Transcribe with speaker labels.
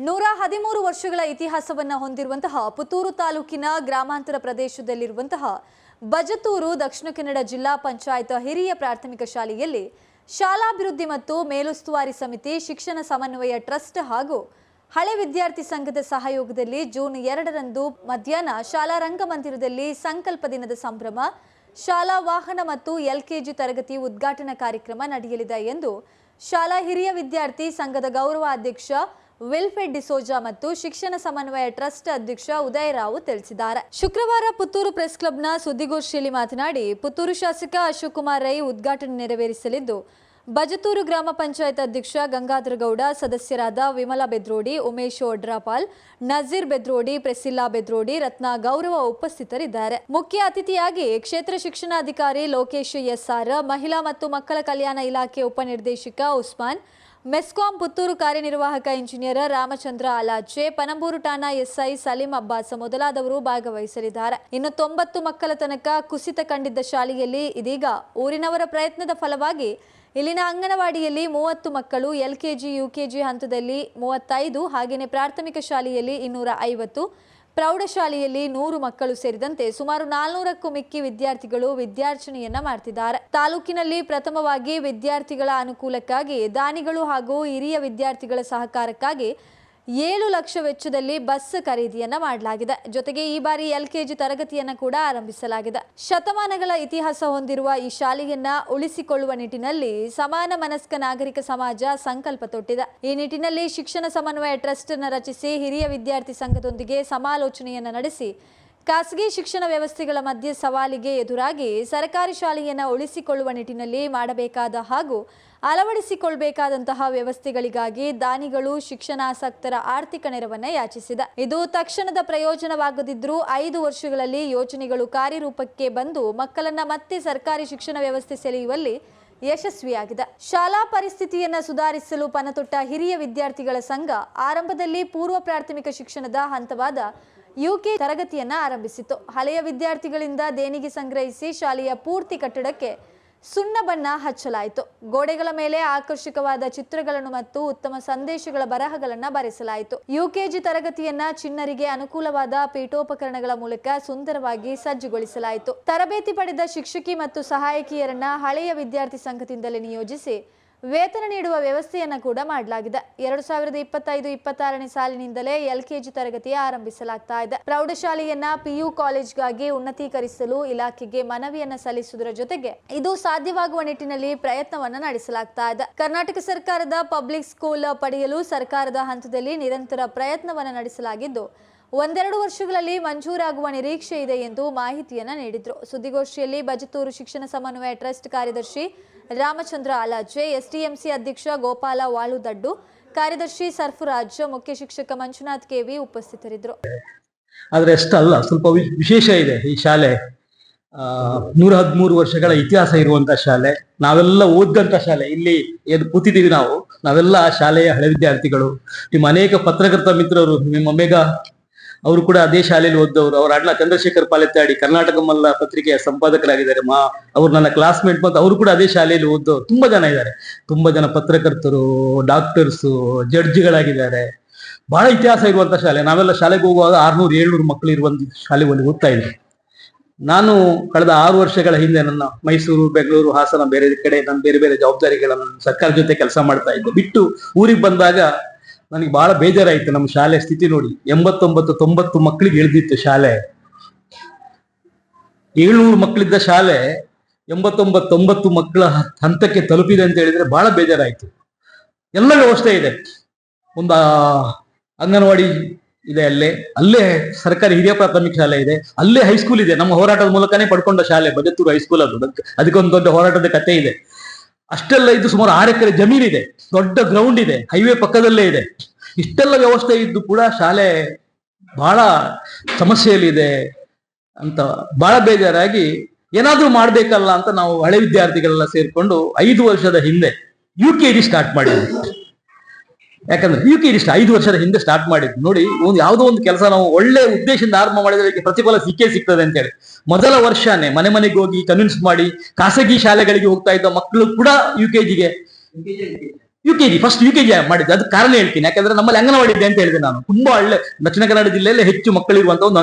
Speaker 1: 113 ವರ್ಷಗಳ ಇತಿಹಾಸವನ್ನು ಹೊಂದಿರುವಂತಹ ಪುತ್ತೂರು ತಾಲೂಕಿನ ಗ್ರಾಮಾಂತರ ಪ್ರದೇಶದಲ್ಲಿರುವಂತಹ ಬಜತೂರು ದಕ್ಷಿಣ ಕನ್ನಡ ಜಿಲ್ಲಾ ಪಂಚಾಯತ್ ಹಿರಿಯ ಪ್ರಾಥಮಿಕ ಶಾಲೆಯಲ್ಲಿ ಶಾಲಾಭಿವೃದ್ಧಿ ಮತ್ತು ಮೇಲುಸ್ತುವಾರಿ ಸಮಿತಿ ಶಿಕ್ಷಣ ಸಮನ್ವಯ ಟ್ರಸ್ಟ್ ಹಾಗೂ ಹಳೆ ವಿದ್ಯಾರ್ಥಿ ಸಂಘದ ಸಹಯೋಗದಲ್ಲಿ ಜೂನ್ 2ರಂದು ಮಧ್ಯಾಹ್ನ ಶಾಲಾ ರಂಗಮಂದಿರದಲ್ಲಿ ಸಂಕಲ್ಪ ದಿನದ ಸಂಭ್ರಮ ಶಾಲಾ ವಾಹನ ಮತ್ತು ಎಲ್ಕೆಜಿ ತರಗತಿ ಉದ್ಘಾಟನಾ ಕಾರ್ಯಕ್ರಮ ನಡೆಯಲಿದೆ ಎಂದು ಶಾಲಾ ಹಿರಿಯ ವಿದ್ಯಾರ್ಥಿ ಸಂಘದ ಗೌರವ ಅಧ್ಯಕ್ಷ ವಿಲ್ಫೆಡ್ ಡಿಸೋಜಾ ಮತ್ತು ಶಿಕ್ಷಣ ಸಮನ್ವಯ ಟ್ರಸ್ಟ್ ಅಧ್ಯಕ್ಷ ಉದಯ್ ರಾವ್ ತಿಳಿಸಿದ್ದಾರೆ. ಶುಕ್ರವಾರ ಪುತ್ತೂರು ಪ್ರೆಸ್ ಕ್ಲಬ್ನ ಸುದ್ದಿಗೋಷ್ಠಿಯಲ್ಲಿ ಮಾತನಾಡಿ, ಪುತ್ತೂರು ಶಾಸಕ ಅಶೋಕ್ ಕುಮಾರ್ ರೈ ಉದ್ಘಾಟನೆ ನೆರವೇರಿಸಲಿದ್ದು, ಬಜತೂರು ಗ್ರಾಮ ಪಂಚಾಯತ್ ಅಧ್ಯಕ್ಷ ಗಂಗಾಧರ ಗೌಡ, ಸದಸ್ಯರಾದ ವಿಮಲಾ ಬೆದ್ರೋಡಿ, ಉಮೇಶ್ ಒಡ್ರಾಪಾಲ್, ನಜೀರ್ ಬೆದ್ರೋಡಿ, ಪ್ರೆಸಿಲ್ಲಾ ಬೆದ್ರೋಡಿ, ರತ್ನ ಗೌರವ ಉಪಸ್ಥಿತರಿದ್ದಾರೆ. ಮುಖ್ಯ ಅತಿಥಿಯಾಗಿ ಕ್ಷೇತ್ರ ಶಿಕ್ಷಣಾಧಿಕಾರಿ ಲೋಕೇಶ್ ಎಸ್ಆರ್, ಮಹಿಳಾ ಮತ್ತು ಮಕ್ಕಳ ಕಲ್ಯಾಣ ಇಲಾಖೆ ಉಪನಿರ್ದೇಶಕ ಉಸ್ಮಾನ್, ಮೆಸ್ಕಾಂ ಪುತ್ತೂರು ಕಾರ್ಯನಿರ್ವಾಹಕ ಇಂಜಿನಿಯರ್ ರಾಮಚಂದ್ರ ಆಲಾಚೆ, ಪನಂಬೂರು ಠಾಣಾ ಎಸ್ಐ ಸಲೀಂ ಅಬ್ಬಾಸ್ ಮೊದಲಾದವರು ಭಾಗವಹಿಸಲಿದ್ದಾರೆ. ಇನ್ನು 90 ಮಕ್ಕಳ ತನಕ ಕುಸಿತ ಕಂಡಿದ್ದ ಶಾಲೆಯಲ್ಲಿ ಇದೀಗ ಊರಿನವರ ಪ್ರಯತ್ನದ ಫಲವಾಗಿ ಇಲ್ಲಿನ ಅಂಗನವಾಡಿಯಲ್ಲಿ 30 ಮಕ್ಕಳು, ಎಲ್ಕೆಜಿ ಯುಕೆಜಿ ಹಂತದಲ್ಲಿ 35, ಹಾಗೆಯೇ ಪ್ರಾಥಮಿಕ ಶಾಲೆಯಲ್ಲಿ 250, ಪ್ರೌಢಶಾಲೆಯಲ್ಲಿ 100 ಮಕ್ಕಳು ಸೇರಿದಂತೆ ಸುಮಾರು 400ಕ್ಕೂ ಮಿಕ್ಕಿ ವಿದ್ಯಾರ್ಥಿಗಳು ವಿದ್ಯಾರ್ಚನೆಯನ್ನ ಮಾಡ್ತಿದ್ದಾರೆ. ತಾಲೂಕಿನಲ್ಲಿ ಪ್ರಥಮವಾಗಿ ವಿದ್ಯಾರ್ಥಿಗಳ ಅನುಕೂಲಕ್ಕಾಗಿ ದಾನಿಗಳು ಹಾಗೂ ಹಿರಿಯ ವಿದ್ಯಾರ್ಥಿಗಳ ಸಹಕಾರಕ್ಕಾಗಿ 7 ಲಕ್ಷ ವೆಚ್ಚದಲ್ಲಿ ಬಸ್ ಖರೀದಿಯನ್ನ ಮಾಡಲಾಗಿದೆ. ಜೊತೆಗೆ ಈ ಬಾರಿ ಎಲ್ಕೆಜಿ ತರಗತಿಯನ್ನ ಕೂಡ ಆರಂಭಿಸಲಾಗಿದೆ. ಶತಮಾನಗಳ ಇತಿಹಾಸ ಹೊಂದಿರುವ ಈ ಶಾಲೆಯನ್ನ ಉಳಿಸಿಕೊಳ್ಳುವ ನಿಟ್ಟಿನಲ್ಲಿ ಸಮಾನ ಮನಸ್ಕ ನಾಗರಿಕ ಸಮಾಜ ಸಂಕಲ್ಪ ತೊಟ್ಟಿದೆ. ಈ ನಿಟ್ಟಿನಲ್ಲಿ ಶಿಕ್ಷಣ ಸಮನ್ವಯ ಟ್ರಸ್ಟ್ ಅನ್ನು ರಚಿಸಿ ಹಿರಿಯ ವಿದ್ಯಾರ್ಥಿ ಸಂಘದೊಂದಿಗೆ ಸಮಾಲೋಚನೆಯನ್ನ ನಡೆಸಿ ಖಾಸಗಿ ಶಿಕ್ಷಣ ವ್ಯವಸ್ಥೆಗಳ ಮಧ್ಯೆ ಸವಾಲಿಗೆ ಎದುರಾಗಿ ಸರ್ಕಾರಿ ಶಾಲೆಯನ್ನು ಉಳಿಸಿಕೊಳ್ಳುವ ನಿಟ್ಟಿನಲ್ಲಿ ಮಾಡಬೇಕಾದ ಹಾಗೂ ಅಳವಡಿಸಿಕೊಳ್ಳಬೇಕಾದಂತಹ ವ್ಯವಸ್ಥೆಗಳಿಗಾಗಿ ದಾನಿಗಳು ಶಿಕ್ಷಣಾಸಕ್ತರ ಆರ್ಥಿಕ ನೆರವನ್ನ ಯಾಚಿಸಿದೆ. ಇದು ತಕ್ಷಣದ ಪ್ರಯೋಜನವಾಗದಿದ್ರೂ 5 ವರ್ಷಗಳಲ್ಲಿ ಯೋಜನೆಗಳು ಕಾರ್ಯರೂಪಕ್ಕೆ ಬಂದು ಮಕ್ಕಳನ್ನ ಮತ್ತೆ ಸರ್ಕಾರಿ ಶಿಕ್ಷಣ ವ್ಯವಸ್ಥೆ ಸೆಳೆಯುವಲ್ಲಿ ಯಶಸ್ವಿಯಾಗಿದೆ. ಶಾಲಾ ಪರಿಸ್ಥಿತಿಯನ್ನ ಸುಧಾರಿಸಲು ಪಣತೊಟ್ಟ ಹಿರಿಯ ವಿದ್ಯಾರ್ಥಿಗಳ ಸಂಘ ಆರಂಭದಲ್ಲಿ ಪೂರ್ವ ಪ್ರಾಥಮಿಕ ಶಿಕ್ಷಣದ ಹಂತವಾದ ಯುಕೆ ತರಗತಿಯನ್ನ ಆರಂಭಿಸಿತು. ಹಳೆಯ ವಿದ್ಯಾರ್ಥಿಗಳಿಂದ ದೇಣಿಗೆ ಸಂಗ್ರಹಿಸಿ ಶಾಲೆಯ ಪೂರ್ತಿ ಕಟ್ಟಡಕ್ಕೆ ಸುಣ್ಣ ಬಣ್ಣ ಹಚ್ಚಲಾಯಿತು. ಗೋಡೆಗಳ ಮೇಲೆ ಆಕರ್ಷಕವಾದ ಚಿತ್ರಗಳನ್ನು ಮತ್ತು ಉತ್ತಮ ಸಂದೇಶಗಳ ಬರಹಗಳನ್ನು ಬರೆಸಲಾಯಿತು. ಯುಕೆಜಿ ತರಗತಿಯನ್ನ ಚಿಣ್ಣರಿಗೆ ಅನುಕೂಲವಾದ ಪೀಠೋಪಕರಣಗಳ ಮೂಲಕ ಸುಂದರವಾಗಿ ಸಜ್ಜುಗೊಳಿಸಲಾಯಿತು. ತರಬೇತಿ ಪಡೆದ ಶಿಕ್ಷಕಿ ಮತ್ತು ಸಹಾಯಕಿಯರನ್ನ ಹಳೆಯ ವಿದ್ಯಾರ್ಥಿ ಸಂಘದಿಂದಲೇ ನಿಯೋಜಿಸಿ ವೇತನ ನೀಡುವ ವ್ಯವಸ್ಥೆಯನ್ನು ಕೂಡ ಮಾಡಲಾಗಿದೆ. 2025-26ನೇ ಸಾಲಿನಿಂದಲೇ ಎಲ್ಕೆಜಿ ತರಗತಿ ಆರಂಭಿಸಲಾಗ್ತಾ ಇದೆ. ಪ್ರೌಢಶಾಲೆಯನ್ನ ಪಿಯು ಕಾಲೇಜ್ಗಾಗಿ ಉನ್ನತೀಕರಿಸಲು ಇಲಾಖೆಗೆ ಮನವಿಯನ್ನ ಸಲ್ಲಿಸುವುದರ ಜೊತೆಗೆ ಇದು ಸಾಧ್ಯವಾಗುವ ನಿಟ್ಟಿನಲ್ಲಿ ಪ್ರಯತ್ನವನ್ನ ನಡೆಸಲಾಗ್ತಾ ಇದೆ. ಕರ್ನಾಟಕ ಸರ್ಕಾರದ ಪಬ್ಲಿಕ್ ಸ್ಕೂಲ್ ಪಡೆಯಲು ಸರ್ಕಾರದ ಹಂತದಲ್ಲಿ ನಿರಂತರ ಪ್ರಯತ್ನವನ್ನ ನಡೆಸಲಾಗಿದ್ದು 1-2 ವರ್ಷಗಳಲ್ಲಿ ಮಂಜೂರಾಗುವ ನಿರೀಕ್ಷೆ ಇದೆ ಎಂದು ಮಾಹಿತಿಯನ್ನ ನೀಡಿದ್ರು. ಸುದ್ದಿಗೋಷ್ಠಿಯಲ್ಲಿ ಬಜತೂರು ಶಿಕ್ಷಣ ಸಮನ್ವಯ ಟ್ರಸ್ಟ್ ಕಾರ್ಯದರ್ಶಿ ರಾಮಚಂದ್ರ ಆಲಾಚೆ, ಎಸ್ಟಿಎಂಸಿ ಅಧ್ಯಕ್ಷ ಗೋಪಾಲ ವಾಳುದಡ್ಡು, ಕಾರ್ಯದರ್ಶಿ ಸರ್ಫರಾಜ್, ಮುಖ್ಯ ಶಿಕ್ಷಕ ಮಂಜುನಾಥ್ ಕೆವಿ ಉಪಸ್ಥಿತರಿದ್ದರು.
Speaker 2: ಆದ್ರೆ ಅಷ್ಟಲ್ಲ, ಸ್ವಲ್ಪ ವಿಶೇಷ ಇದೆ ಈ ಶಾಲೆ. 113 ವರ್ಷಗಳ ಇತಿಹಾಸ ಇರುವಂತ ಶಾಲೆ, ನಾವೆಲ್ಲ ಓದಂತ ಶಾಲೆ. ಇಲ್ಲಿ ಏನು ಕೂತಿದ್ದೀವಿ ನಾವೆಲ್ಲ ಆ ಶಾಲೆಯ ಹಳೆ ವಿದ್ಯಾರ್ಥಿಗಳು. ನಿಮ್ಮ ಅನೇಕ ಪತ್ರಕರ್ತ ಮಿತ್ರರು, ನಿಮ್ಮ ಮೇಘ ಅವರು ಕೂಡ ಅದೇ ಶಾಲೆಯಲ್ಲಿ ಓದ್ದವರು. ಅವರ ಅಣ್ಣ ಚಂದ್ರಶೇಖರ್ ಪಾಲೆತ್ತಾಡಿ ಕರ್ನಾಟಕ ಮಲ್ಲ ಪತ್ರಿಕೆಯ ಸಂಪಾದಕರಾಗಿದ್ದಾರೆ. ಅವರು ನನ್ನ ಕ್ಲಾಸ್ಮೇಟ್ ಮತ್ತು ಅವರು ಕೂಡ ಅದೇ ಶಾಲೆಯಲ್ಲಿ ಓದ್ದವರು ತುಂಬಾ ಜನ ಇದ್ದಾರೆ. ತುಂಬಾ ಜನ ಪತ್ರಕರ್ತರು, ಡಾಕ್ಟರ್ಸು, ಜಡ್ಜ್ಗಳಾಗಿದ್ದಾರೆ. ಬಹಳ ಇತಿಹಾಸ ಇರುವಂತ ಶಾಲೆ. ನಾವೆಲ್ಲ ಶಾಲೆಗೆ ಹೋಗುವಾಗ 600-700 ಮಕ್ಕಳು ಇರುವಂತ ಶಾಲೆಯಲ್ಲಿ ಓದ್ತಾ ಇದ್ವಿ. ನಾನು ಕಳೆದ 6 ವರ್ಷಗಳ ಹಿಂದೆ ನನ್ನ ಮೈಸೂರು, ಬೆಂಗಳೂರು, ಹಾಸನ ಬೇರೆ ಕಡೆ ನಾನು ಬೇರೆ ಬೇರೆ ಜವಾಬ್ದಾರಿಗಳನ್ನು ಸರ್ಕಾರ ಜೊತೆ ಕೆಲಸ ಮಾಡ್ತಾ ಇದ್ದೆ. ಬಿಟ್ಟು ಊರಿಗೆ ಬಂದಾಗ ನನಗೆ ಬಹಳ ಬೇಜಾರಾಯಿತು. ನಮ್ಮ ಶಾಲೆ ಸ್ಥಿತಿ ನೋಡಿ, 89-90 ಮಕ್ಕಳಿಗೆ ಇಳಿದಿತ್ತು ಶಾಲೆ. 700 ಮಕ್ಕಳಿದ್ದ ಶಾಲೆ 89-90 ಮಕ್ಕಳ ಹಂತಕ್ಕೆ ತಲುಪಿದೆ ಅಂತ ಹೇಳಿದ್ರೆ ಬಹಳ ಬೇಜಾರಾಯಿತು. ಎಲ್ಲ ವ್ಯವಸ್ಥೆ ಇದೆ. ಒಂದು ಅಂಗನವಾಡಿ ಇದೆ, ಅಲ್ಲೇ ಸರ್ಕಾರಿ ಹಿರಿಯ ಪ್ರಾಥಮಿಕ ಶಾಲೆ ಇದೆ, ಅಲ್ಲೇ ಹೈಸ್ಕೂಲ್ ಇದೆ. ನಮ್ಮ ಹೋರಾಟದ ಮೂಲಕನೇ ಪಡ್ಕೊಂಡ ಶಾಲೆ ಬಜತೂರು ಹೈಸ್ಕೂಲ್. ಅದಕ್ಕೊಂದು ದೊಡ್ಡ ಹೋರಾಟದ ಕಥೆ ಇದೆ. ಅಷ್ಟೆಲ್ಲ ಇದು ಸುಮಾರು 6 ಎಕರೆ ಜಮೀನಿದೆ, ದೊಡ್ಡ ಗ್ರೌಂಡ್ ಇದೆ, ಹೈವೇ ಪಕ್ಕದಲ್ಲೇ ಇದೆ. ಇಷ್ಟೆಲ್ಲ ವ್ಯವಸ್ಥೆ ಇದ್ದು ಕೂಡ ಶಾಲೆ ಬಹಳ ಸಮಸ್ಯೆಯಲ್ಲಿದೆ ಅಂತ ಬಹಳ ಬೇಜಾರಾಗಿ ಏನಾದ್ರೂ ಮಾಡ್ಬೇಕಲ್ಲ ಅಂತ ನಾವು ಹಳೆ ವಿದ್ಯಾರ್ಥಿಗಳೆಲ್ಲ ಸೇರ್ಕೊಂಡು 5 ವರ್ಷದ ಹಿಂದೆ ಯುಕೆಜಿ ಸ್ಟಾರ್ಟ್ ಮಾಡಿದ್ವಿ. ಯಾಕಂದ್ರೆ ಯುಕೆಜಿ 5 ವರ್ಷದ ಹಿಂದೆ ಸ್ಟಾರ್ಟ್ ಮಾಡಿದ್ವಿ. ನೋಡಿ, ಯಾವುದೋ ಒಂದು ಕೆಲಸ ನಾವು ಒಳ್ಳೆ ಉದ್ದೇಶದಿಂದ ಆರಂಭ ಮಾಡಿದ್ರೆ ಪ್ರತಿಫಲ ಸಿಗ್ತದೆ ಅಂತ ಹೇಳಿ ಮೊದಲ ವರ್ಷನೇ ಮನೆಗೆ ಹೋಗಿ ಕನ್ವಿನ್ಸ್ ಮಾಡಿ ಖಾಸಗಿ ಶಾಲೆಗಳಿಗೆ ಹೋಗ್ತಾ ಇದ್ದ ಮಕ್ಕಳು ಕೂಡ ಯುಕೆಜಿಗೆ UKG ಫಸ್ಟ್ UKG ಮಾಡಿದ್ದೆ. ಅದು ಕಾರಣ ಹೇಳ್ತೀನಿ, ಯಾಕಂದ್ರೆ ನಮ್ಮಲ್ಲಿ ಅಂಗನವಾಡಿ ಇದೆ ಅಂತ ಹೇಳಿದೆ ನಾನು. ತುಂಬಾ ಒಳ್ಳೆ ದಕ್ಷಿಣ ಕನ್ನಡ ಜಿಲ್ಲೆಯಲ್ಲಿ ಹೆಚ್ಚು ಮಕ್ಕಳಿರುವಂತ ಒಂದು